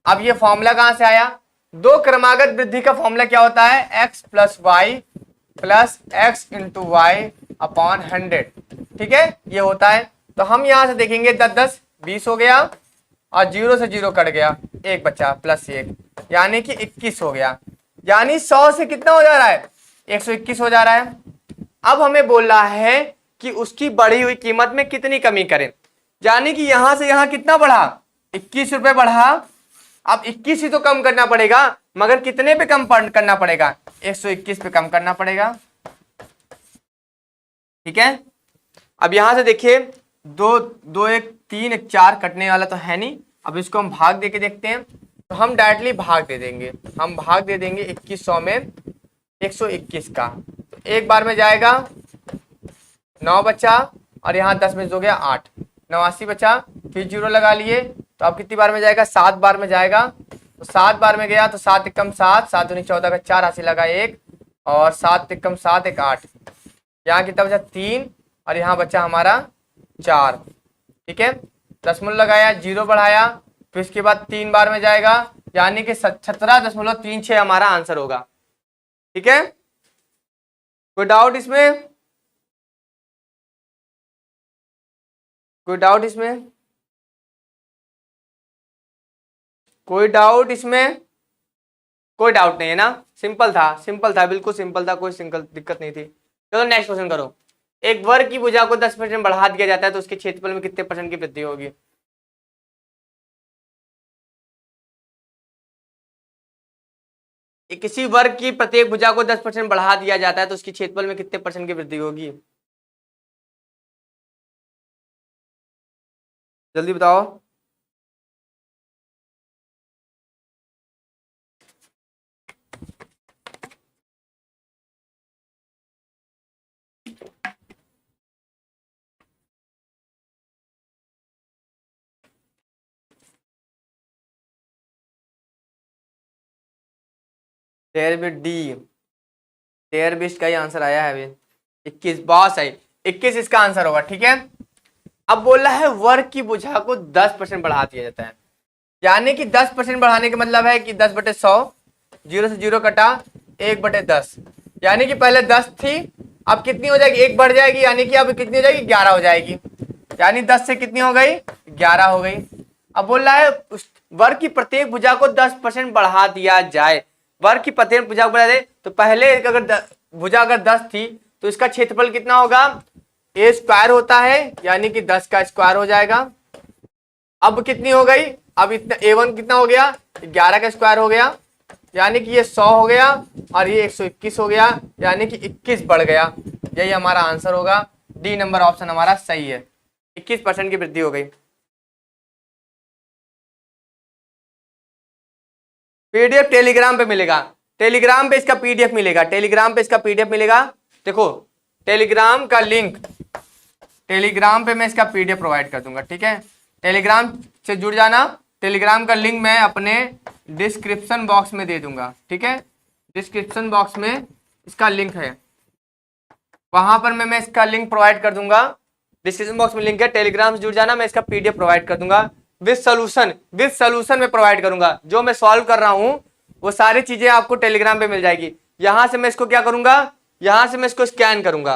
अब ये फॉर्मूला कहां से आया? दो क्रमागत वृद्धि का फॉर्मूला क्या होता है? x plus Y plus X into Y upon 100। ठीक है, ये होता है। तो हम यहां से देखेंगे 10 10 20 हो गया, और 0 से 0 कट गया, एक बचा प्लस 1, यानी कि 21 हो गया। यानी 100 से कितना हो जा रहा है? 121 हो जा रहा है। अब हमें बोल रहा है कि उसकी बढ़ी हुई कीमत में कितनी कमी करें, यानी कि यहां से यहां कितना बढ़ा? 21 रुपए बढ़ा। अब 21 ही तो कम करना पड़ेगा, मगर कितने पे कम करना पड़ेगा? 121 पे कम करना पड़ेगा। ठीक है, अब यहां से देखिए, दो दो एक तीन एक चार, कटने वाला तो है नहीं। अब इसको हम भाग दे के देखते हैं। तो हम डायरेक्टली भाग दे देंगे, हम भाग दे देंगे 2100 में 121 का। तो एक बार में जाएगा 9 बचा, और यहाँ 10 में हो गया 8, 89 बचा, फिर 0 लगा लिए। तो अब कितनी बार में जाएगा? 7 बार में जाएगा। तो 7 बार में गया तो 7 एकम 7, 7 दूनी 14 का 4, हासिल लगा 1, और 7 एकम 7 एक 8। यहाँ कितना बचा? 3, और यहाँ बचा हमारा 4। ठीक है, दशमलव लगाया, 0 बढ़ाया, फिर इसके बाद 3 बार में जाएगा, यानी कि 17.36 हमारा आंसर होगा। ठीक है, कोई डाउट इसमें? कोई डाउट इसमें? कोई डाउट इसमें? कोई डाउट नहीं है ना? सिंपल था, सिंपल था, बिल्कुल सिंपल था, कोई सिंपल दिक्कत नहीं थी। चलो नेक्स्ट क्वेश्चन करो। एक वर्ग की भुजा को 10% बढ़ा दिया जाता है तो उसके क्षेत्रफल में कितने % की वृद्धि होगी? किसी वर्ग की प्रत्येक भुजा को 10% बढ़ा दिया जाता है तो उसके क्षेत्रफल में कितने % की वृद्धि होगी? जल्दी बताओ। डी, 13 का ही आंसर आया है अभी। 21, बहुत सही, 21 इसका आंसर होगा। ठीक है, अब बोल रहा है वर्ग की भुजा को 10% बढ़ा दिया जाता है, यानी कि 10% बढ़ाने का मतलब है कि 10/100, 0 से 0 कटा, 1/10, यानी कि पहले 10 थी, अब कितनी हो जाएगी? 1 बढ़ जाएगी, यानी कि अब कितनी हो जाएगी? 11 हो जाएगी। यानी 10 से कितनी हो गई? 11 हो गई। अब बोल रहा है उस वर्ग की प्रत्येक भुजा को 10% बढ़ा दिया जाए। वर्ग की प्रत्येक भुजा को बढ़ा दे तो पहले अगर भुजा अगर 10 थी तो इसका क्षेत्रफल कितना होगा? ए स्क्वायर होता है, यानी कि 10 का स्क्वायर हो जाएगा। अब कितनी हो गई? अब इतना A1 कितना हो गया? 11 का स्क्वायर हो गया, यानी कि ये 100 हो गया, और ये 121 हो गया, यानी कि 21 बढ़ गया। यही हमारा आंसर होगा। डी नंबर ऑप्शन हमारा सही है, 21% की वृद्धि हो गई। पीडीएफ टेलीग्राम पे मिलेगा, टेलीग्राम पे इसका पीडीएफ मिलेगा, टेलीग्राम पे इसका पीडीएफ मिलेगा। देखो टेलीग्राम का लिंक, टेलीग्राम पे मैं इसका पीडीएफ प्रोवाइड कर दूंगा। ठीक है, टेलीग्राम से जुड़ जाना। टेलीग्राम का लिंक मैं अपने डिस्क्रिप्शन बॉक्स में दे दूंगा। ठीक है, डिस्क्रिप्शन बॉक्स में इसका लिंक है, वहां पर मैं इसका लिंक प्रोवाइड कर दूंगा। डिस्क्रिप्शन बॉक्स में लिंक है, टेलीग्राम से जुड़ जाना, मैं इसका पीडीएफ प्रोवाइड कर दूंगा विद सॉल्यूशन में प्रोवाइड करूंगा। जो मैं सॉल्व कर रहा हूं वो सारी चीजें आपको टेलीग्राम पे मिल जाएगी। यहां से मैं इसको क्या करूंगा? यहां से मैं इसको स्कैन करूंगा,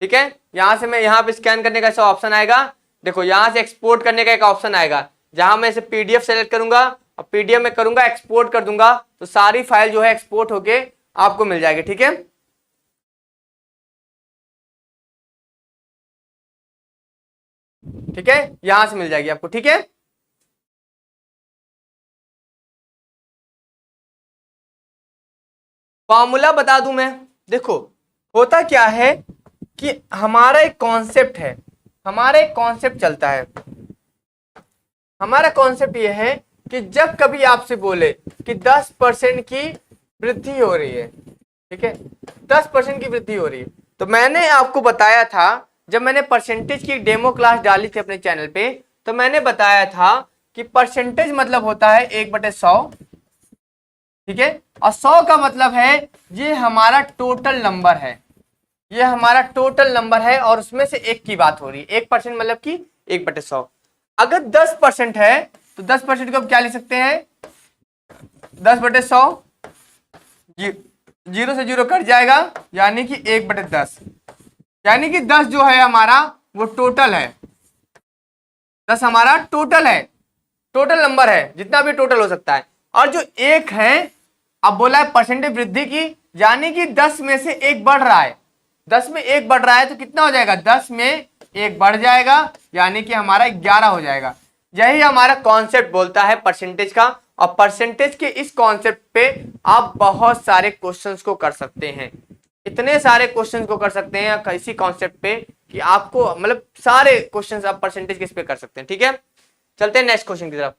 ठीक है, यहां से मैं यहाँ पे स्कैन करने का ऐसा ऑप्शन आएगा, देखो यहां से एक्सपोर्ट करने का एक ऑप्शन आएगा, जहां मैं इसे पीडीएफ सेलेक्ट करूंगा और पीडीएफ में करूंगा एक्सपोर्ट कर दूंगा, तो सारी फाइल जो है एक्सपोर्ट होके आपको मिल जाएगी। ठीक है, ठीक है, यहां से मिल जाएगी आपको। ठीक है, फॉर्मूला बता दूं मैं, देखो होता क्या है कि हमारा एक कॉन्सेप्ट है, हमारा एक कॉन्सेप्ट चलता है, हमारा कॉन्सेप्ट ये है कि जब कभी आपसे बोले कि 10% की वृद्धि हो रही है, ठीक है, 10% की वृद्धि हो रही है, तो मैंने आपको बताया था, जब मैंने परसेंटेज की डेमो क्लास डाली थी अपने चैनल पे, तो मैंने बताया था कि परसेंटेज मतलब होता है 1/100, ठीक है, और 100 का मतलब है ये हमारा टोटल नंबर है, ये हमारा टोटल नंबर है, और उसमें से एक की बात हो रही है। 1% मतलब कि 1/100। अगर 10% है तो 10% को हम क्या लिख सकते हैं, 10/100, जीरो से जीरो कट जाएगा, यानी कि 1/10, यानी कि 10 जो है हमारा वो टोटल है, 10 हमारा टोटल है, टोटल नंबर है, जितना भी टोटल हो सकता है। और जो एक है, अब बोला है परसेंटेज वृद्धि की, यानी कि 10 में से एक बढ़ रहा है, 10 में एक बढ़ रहा है, तो कितना हो जाएगा, 10 में एक बढ़ जाएगा, यानी कि हमारा 11 हो जाएगा। यही हमारा कॉन्सेप्ट बोलता है परसेंटेज का, और परसेंटेज के इस कॉन्सेप्ट पे आप बहुत सारे क्वेश्चंस को कर सकते हैं, इतने सारे क्वेश्चंस को कर सकते हैं इसी कॉन्सेप्ट पे कि आपको मतलब सारे क्वेश्चंस आप परसेंटेज किस पे कर सकते हैं। ठीक है, चलते हैं नेक्स्ट क्वेश्चन की तरफ।